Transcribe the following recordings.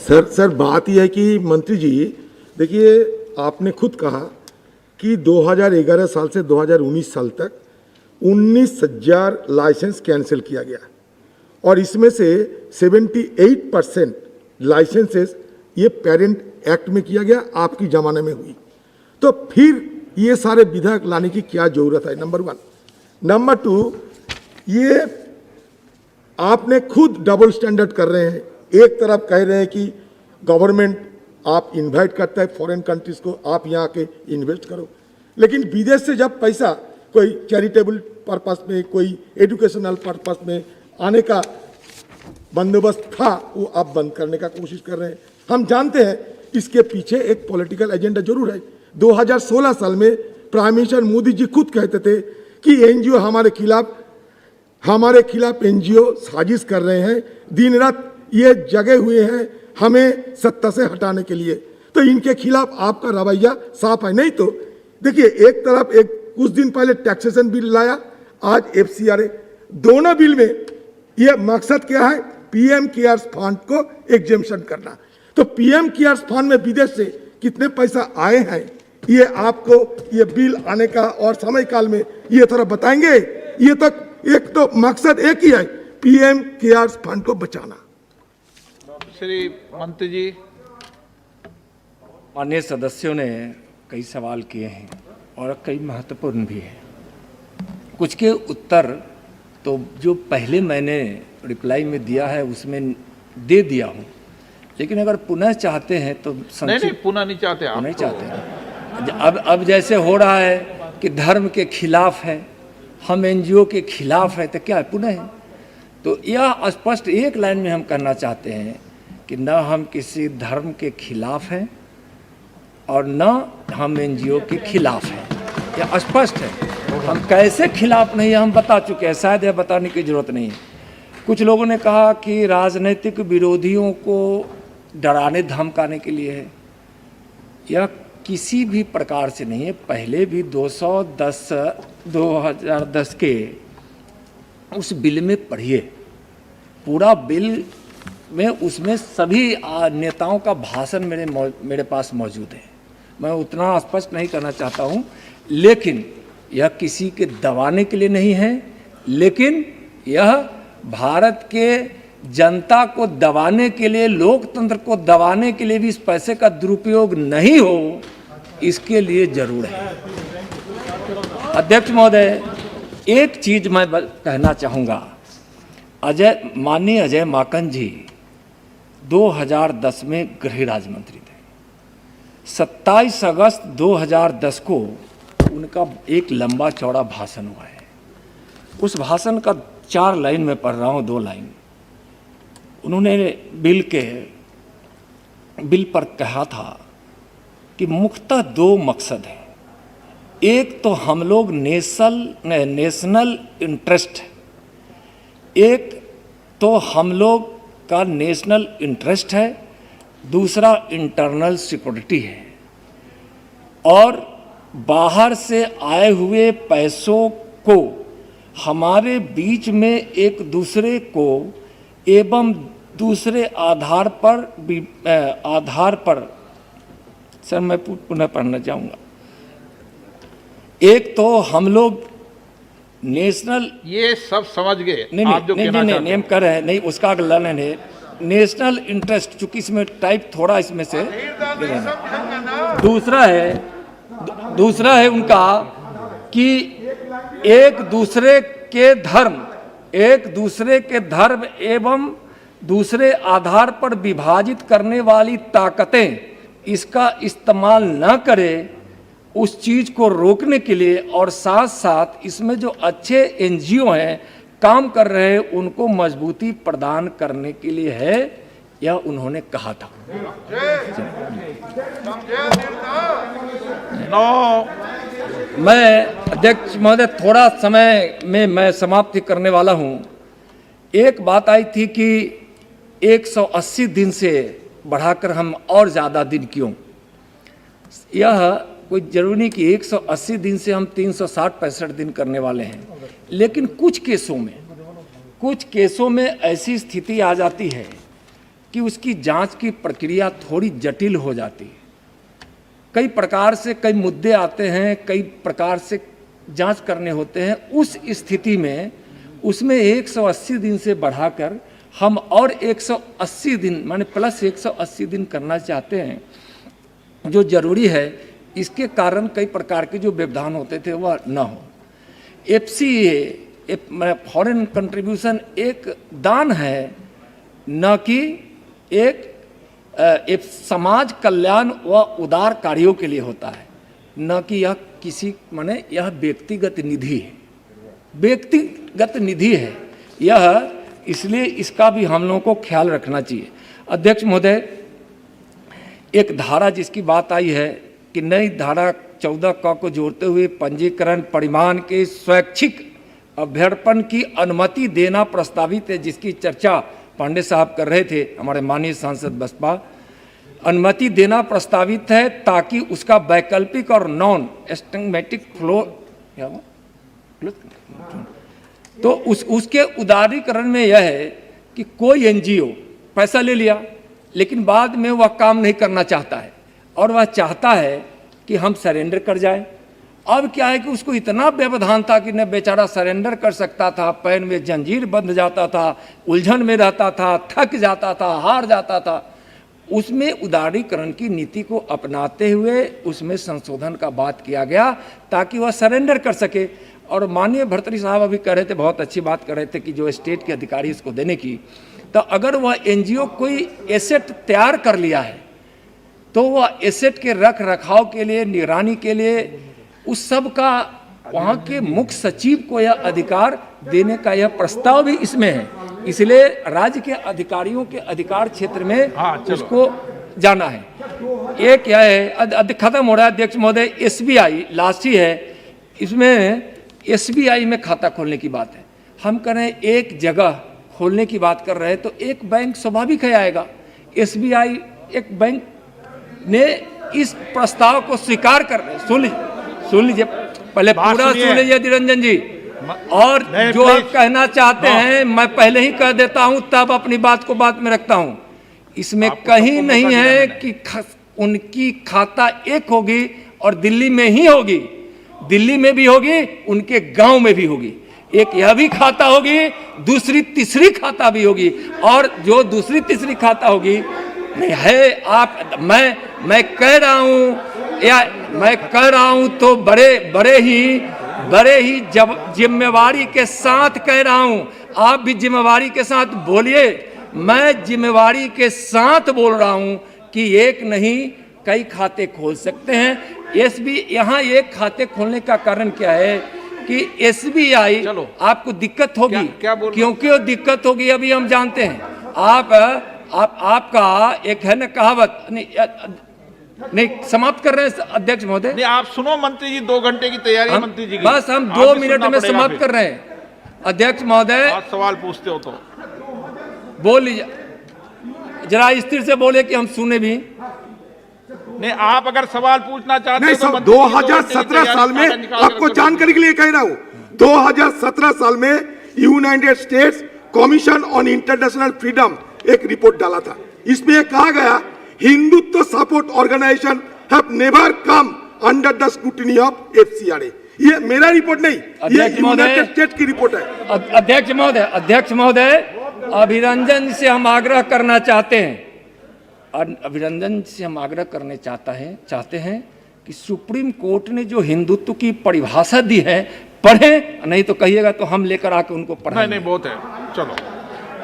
Sir बात यह है कि मंत्री जी देखिए, आपने खुद कहा कि 2011 साल से 2019 साल तक 19,000 लाइसेंस कैंसिल किया गया और इसमें से 78% लाइसेंसेस ये पेरेंट एक्ट में किया गया, आपकी जमाने में हुई। तो फिर ये सारे विधेयक लाने की क्या जरूरत है? नंबर 1। नंबर 2, ये आपने खुद डबल स्टैंडर्ड कर रहे हैं। एक तरफ कह रहे हैं कि गवर्नमेंट आप इनवाइट करता है फॉरेन कंट्रीज को, आप यहाँ आके इन्वेस्ट करो, लेकिन विदेश से जब पैसा कोई चैरिटेबल पर्पस में, कोई एजुकेशनल पर्पस में आने का बंदोबस्त था, वो आप बंद करने का कोशिश कर रहे हैं। हम जानते हैं इसके पीछे एक पॉलिटिकल एजेंडा जरूर है। 2016 साल में प्राइम मिनिस्टर मोदी जी खुद कहते थे कि एनजीओ हमारे खिलाफ एनजीओ साजिश कर रहे हैं, दिन रात ये जगे हुए हैं हमें सत्ता से हटाने के लिए। तो इनके खिलाफ आपका रवैया साफ है। नहीं तो देखिए, एक तरफ एक कुछ दिन पहले टैक्सेशन बिल लाया, आज FCRA, दोनों बिल में ये मकसद क्या है? PM केयर्स फंड को एग्जेम्पशन करना। तो PM केयर्स फंड में विदेश से कितने पैसा आए हैं, ये आपको ये बिल आने का और समय काल में ये थोड़ा बताएंगे? ये तो एक तो मकसद एक ही है, PM केयर्स फंड को बचाना। श्री मंत्री जी। माननीय सदस्यों ने कई सवाल किए हैं और कई महत्वपूर्ण भी हैं। कुछ के उत्तर तो जो पहले मैंने रिप्लाई में दिया है उसमें दे दिया हूँ, लेकिन अगर पुनः चाहते हैं तो नहीं, पुनः नहीं चाहते आप, नहीं चाहते हैं। अब जैसे हो रहा है कि धर्म के खिलाफ है, हम NGO के खिलाफ है, तो क्या है पुनः है? तो यह स्पष्ट एक लाइन में हम कहना चाहते हैं कि न हम किसी धर्म के खिलाफ हैं और न हम NGO के खिलाफ हैं। यह स्पष्ट है। हम कैसे खिलाफ नहीं है हम बता चुके हैं, शायद यह बताने की जरूरत नहीं है। कुछ लोगों ने कहा कि राजनीतिक विरोधियों को डराने धमकाने के लिए है। यह किसी भी प्रकार से नहीं है। पहले भी 2010 के उस बिल में पढ़िए, पूरा बिल में उसमें सभी नेताओं का भाषण मेरे पास मौजूद है। मैं उतना स्पष्ट नहीं करना चाहता हूं, लेकिन यह किसी के दबाने के लिए नहीं है, लेकिन यह भारत के जनता को दबाने के लिए, लोकतंत्र को दबाने के लिए भी इस पैसे का दुरुपयोग नहीं हो, इसके लिए जरूर है। अध्यक्ष महोदय, एक चीज मैं कहना चाहूँगा। माननीय अजय माकन जी 2010 में गृह राज्य मंत्री थे। 27 अगस्त 2010 को उनका एक लंबा चौड़ा भाषण हुआ है। उस भाषण का 4 लाइन में पढ़ रहा हूँ, 2 लाइन। उन्होंने बिल पर कहा था कि मुख्यतः 2 मकसद हैं। एक तो हम लोग नेशनल इंटरेस्ट, एक तो हम लोग का नेशनल इंटरेस्ट है, दूसरा इंटरनल सिक्योरिटी है। और बाहर से आए हुए पैसों को हमारे बीच में एक दूसरे को एवं दूसरे आधार पर सर मैं पुनः पढ़ना चाहूँगा। एक तो हम लोग नेशनल, ये सब समझ गए आप जो कहना चाहते हैं। नेम कर रहे हैं, नहीं उसका अगला लाइन है नेशनल इंटरेस्ट, चूंकि इसमें टाइप थोड़ा इसमें से। दूसरा है उनका कि एक दूसरे के धर्म एवं दूसरे आधार पर विभाजित करने वाली ताकतें इसका इस्तेमाल न करें, उस चीज को रोकने के लिए, और साथ साथ इसमें जो अच्छे NGO हैं काम कर रहे हैं उनको मजबूती प्रदान करने के लिए है, यह उन्होंने कहा था। मैं अध्यक्ष महोदय थोड़ा समय में मैं समाप्ति करने वाला हूं। एक बात आई थी कि 180 दिन से बढ़ाकर हम और ज़्यादा दिन क्यों? यह कोई जरूरी नहीं कि 180 दिन से हम 360-65 दिन करने वाले हैं, लेकिन कुछ केसों में ऐसी स्थिति आ जाती है कि उसकी जांच की प्रक्रिया थोड़ी जटिल हो जाती है। कई प्रकार से कई मुद्दे आते हैं, कई प्रकार से जांच करने होते हैं। उस स्थिति में उसमें 180 दिन से बढ़ाकर हम और 180 दिन माने प्लस 180 दिन करना चाहते हैं, जो जरूरी है। इसके कारण कई प्रकार के जो व्यवधान होते थे वह न हो। FCA फॉरेन कंट्रीब्यूशन एक दान है, न कि एक समाज कल्याण व उदार कार्यों के लिए होता है, न कि यह किसी माने यह व्यक्तिगत निधि है, व्यक्तिगत निधि है यह। इसलिए इसका भी हम लोगों को ख्याल रखना चाहिए। अध्यक्ष महोदय, एक धारा जिसकी बात आई है कि नई धारा 14 क को जोड़ते हुए पंजीकरण परिमाण के स्वैच्छिक अभ्यर्पण की अनुमति देना प्रस्तावित है, जिसकी चर्चा पांडे साहब कर रहे थे, हमारे माननीय सांसद बसपा। अनुमति देना प्रस्तावित है ताकि उसका वैकल्पिक और नॉन एस्टिमेटिक फ्लो तो उसके उदारीकरण में यह है कि कोई एनजीओ पैसा ले लिया लेकिन बाद में वह काम नहीं करना चाहता है और वह चाहता है कि हम सरेंडर कर जाएं। अब क्या है कि उसको इतना व्यवधान था कि न बेचारा सरेंडर कर सकता था, पैर में जंजीर बंध जाता था, उलझन में रहता था, थक जाता था, हार जाता था। उसमें उदारीकरण की नीति को अपनाते हुए उसमें संशोधन का बात किया गया ताकि वह सरेंडर कर सके। और माननीय भर्तृहरि साहब अभी कह रहे थे, बहुत अच्छी बात कर रहे थे कि जो स्टेट के अधिकारी इसको देने की, तो अगर वह एनजीओ कोई एसेट तैयार कर लिया है तो वह एसेट के रख रखाव के लिए, निगरानी के लिए उस सब का वहाँ के मुख्य सचिव को यह अधिकार देने का यह प्रस्ताव भी इसमें है। इसलिए राज्य के अधिकारियों के अधिकार क्षेत्र में उसको जाना है। एक यह है, खत्म हो रहा है अध्यक्ष महोदय, एसबीआई लास्ट ही है, इसमें एसबीआई में खाता खोलने की बात है। हम कह रहे हैं एक जगह खोलने की बात कर रहे हैं तो एक बैंक स्वाभाविक है आएगा। एसबीआई एक बैंक ने इस प्रस्ताव को स्वीकार कर, सुन लीजिए पहले पूरा सुन लीजिए निरंजन जी, और जो आप कहना चाहते हैं मैं पहले ही कह देता हूं, तब अपनी बात को बात में रखता हूं। इसमें कहीं नहीं है कि उनकी खाता एक होगी और दिल्ली में ही होगी, दिल्ली में भी होगी, उनके गांव में भी होगी। एक यह भी खाता होगी, दूसरी तीसरी खाता भी होगी, और जो दूसरी तीसरी खाता होगी नहीं है आप मैं कह रहा हूं, या मैं कह रहा हूं तो बड़े ही जिम्मेवारी के साथ कह रहा हूं। आप भी जिम्मेवारी के साथ बोलिए, मैं जिम्मेवारी के साथ बोल रहा हूं कि एक नहीं कई खाते खोल सकते हैं। यहाँ एक खाते खोलने का कारण क्या है कि एसबीआई आपको दिक्कत होगी, क्योंकि वो दिक्कत होगी अभी हम जानते हैं। आपका एक है ना कहावत, नहीं समाप्त कर रहे हैं अध्यक्ष महोदय, नहीं आप सुनो मंत्री जी, 2 घंटे की तैयारी है मंत्री जी की, बस हम 2 मिनट में समाप्त कर रहे हैं। अध्यक्ष महोदय आप सवाल पूछते हो तो बोल लीजिए, जरा स्थिर से बोले कि हम सुने भी। नहीं आप अगर सवाल पूछना चाहते नहीं हो सर, 2017 साल में आपको जानकारी के लिए कह रहा हूं, 2017 साल में United States commission on international freedom एक रिपोर्ट डाला था। इसमें कहा गया Hindutva support organisation have never come under the scrutiny of FCRA. ये मेरा रिपोर्ट नहीं, ये यूनाइटेड स्टेट्स की रिपोर्ट है। अध्यक्ष महोदय अभिरंजन से हम आग्रह करना चाहते हैं, अभिनंदन से हम आग्रह करने चाहते हैं कि सुप्रीम कोर्ट ने जो हिंदुत्व की परिभाषा दी है पढ़े, नहीं तो कहिएगा तो हम लेकर आके उनको पढ़ाएंगे। नहीं बहुत है, चलो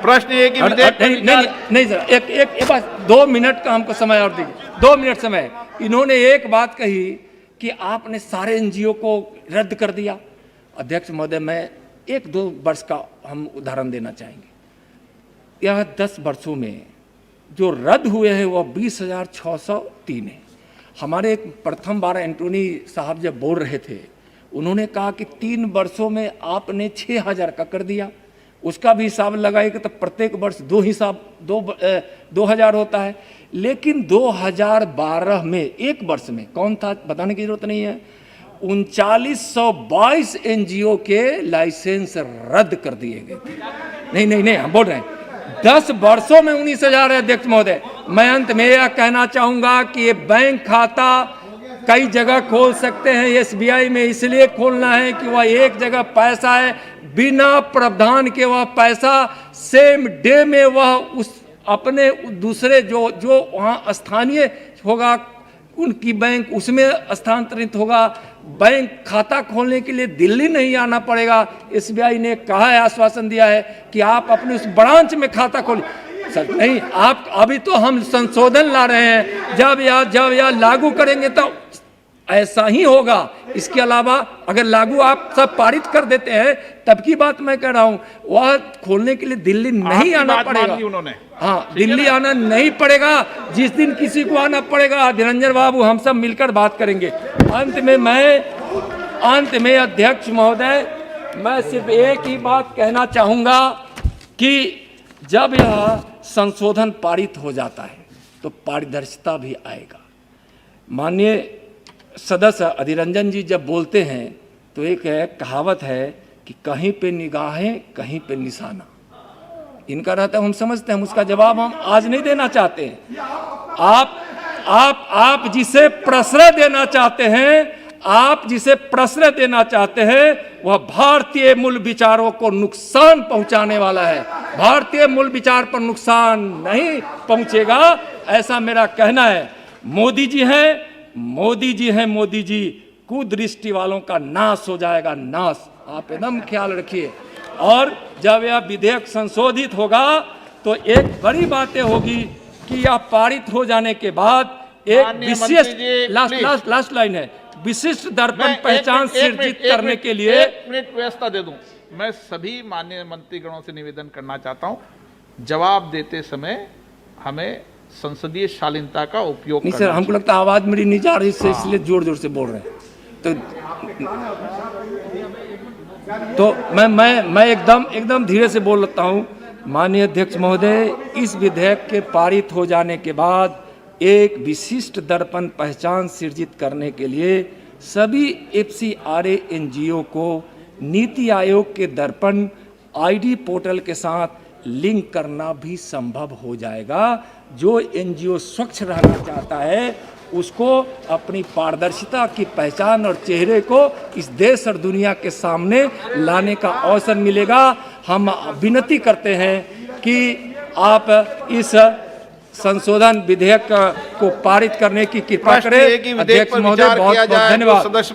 प्रश्न ये कि नहीं सर, एक बस 2 मिनट का हमको समय और दीजिए, 2 मिनट समय। इन्होंने एक बात कही कि आपने सारे एनजीओ को रद्द कर दिया। अध्यक्ष महोदय, मैं 1-2 वर्ष का हम उदाहरण देना चाहेंगे। यह 10 वर्षों में जो रद्द हुए हैं वह 20,603 है। हमारे एक प्रथम बार एंटोनी साहब जब बोल रहे थे, उन्होंने कहा कि 3 वर्षों में आपने 6,000 का कर दिया। उसका भी हिसाब लगाएगा तो प्रत्येक वर्ष 2,000 होता है। लेकिन 2012 में एक वर्ष में कौन था बताने की जरूरत नहीं है, 3922 एनजीओ के लाइसेंस रद्द कर दिए गए थे। नहीं हम बोल रहे हैं 10 वर्षों में 19,000 है अध्यक्ष महोदय। मैं अंत में यह कहना चाहूंगा कि ये बैंक खाता कई जगह खोल सकते हैं, एसबीआई में इसलिए खोलना है कि वह एक जगह पैसा है, बिना प्रावधान के वह पैसा सेम डे में वह उस अपने दूसरे जो वहाँ स्थानीय होगा उनकी बैंक उसमें स्थानांतरित होगा। बैंक खाता खोलने के लिए दिल्ली नहीं आना पड़ेगा। एसबीआई ने कहा है, आश्वासन दिया है कि आप अपने उस ब्रांच में खाता खोलिए। सर नहीं, आप अभी तो हम संशोधन ला रहे हैं, जब यह लागू करेंगे तो ऐसा ही होगा। इसके अलावा अगर लागू आप सब पारित कर देते हैं तब की बात मैं कह रहा हूं, वह खोलने के लिए दिल्ली नहीं आना पड़ेगा। उन्होंने हाँ, दिल्ली आना नहीं पड़ेगा। जिस दिन किसी को आना पड़ेगा, निरंजन बाबू हम सब मिलकर बात करेंगे। अंत में अध्यक्ष महोदय, मैं सिर्फ एक ही बात कहना चाहूंगा कि जब यह संशोधन पारित हो जाता है तो पारदर्शिता भी आएगा। माननीय सदस्य अधिरंजन जी जब बोलते हैं तो एक कहावत है कि कहीं पे निगाहें कहीं पे निशाना, इनका रहता है, हम समझते हैं। उसका जवाब हम आज नहीं देना चाहते हैं। आप जिसे प्रश्रय देना चाहते हैं, वह भारतीय मूल विचारों को नुकसान पहुंचाने वाला है। भारतीय मूल विचार पर नुकसान नहीं पहुंचेगा, ऐसा मेरा कहना है। मोदी जी कुदृष्टि वालों का नाश हो जाएगा, नाश। आप एकदम ख्याल रखिए। और जब यह विधेयक संशोधित होगा तो एक बड़ी बातें होगी कि यह पारित हो जाने के बाद एक विशिष्ट लास्ट लाइन है, विशिष्ट दर्पण पहचान सृजित करने के लिए। एक मिनट व्यवस्था दे दूं। मैं सभी माननीय मंत्रीगणों से निवेदन करना चाहता हूं, जवाब देते समय हमें संसदीय शालीनता का उपयोग नहीं सर, हमको लगता है आवाज मेरी नहीं जा रही, इसलिए जोर जोर से बोल रहे हैं। तो मैं एकदम धीरे से बोल लेता हूँ। माननीय अध्यक्ष महोदय, इस विधेयक के पारित हो जाने के बाद एक विशिष्ट दर्पण पहचान सृजित करने के लिए सभी FCRA NGO को नीति आयोग के दर्पण ID पोर्टल के साथ लिंक करना भी संभव हो जाएगा। जो NGO स्वच्छ रहना चाहता है उसको अपनी पारदर्शिता की पहचान और चेहरे को इस देश और दुनिया के सामने लाने का अवसर मिलेगा। हम विनती करते हैं कि आप इस संशोधन विधेयक को पारित करने की कृपा करें। अध्यक्ष महोदय, बहुत बहुत धन्यवाद।